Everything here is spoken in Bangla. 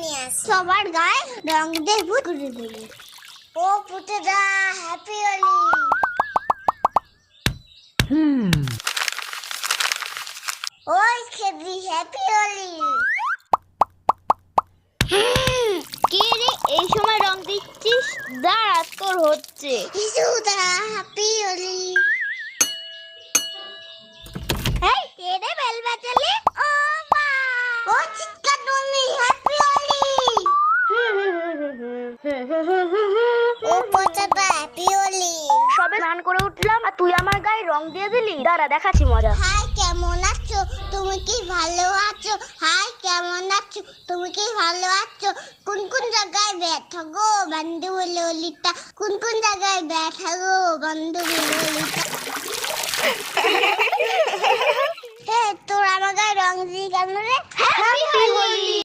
নিয়ে আসি, সবার গায়ে রং দিয়ে ভূত করে দেবো। ও পুতেরা, হ্যাপি হোলি। ওই খেদি, হ্যাপি হোলি। কে রে এই সময় রং দিচ্ছিস? দাঁড়া, তোর হচ্ছে। ইসুদা, হ্যাপি হোলি। এই কে রে বেল বাজালে? ও মা, ও চিৎকার তুমি, হ্যাপি হোলি। ও পুতেরা, হ্যাপি হোলি। সবে স্নান করে উঠলাম আর তুই আমার গায়ে রং দিয়ে দিলি। দাঁড়া, দেখাচ্ছি মজা। হাই, কেমন আছো? তুমি কি ভালো আছো? হাই, কেমন আছো? তুমি কি ভালো আছো? কোন কোন জায়গায় ব্যথা গো বান্ধবী ললিতা? কোন কোন জায়গায় ব্যথা গো বান্ধবী ললিতা? তোর আমার গায়ে রং দিয়ে কেন রে? হ্যাপি হোলি।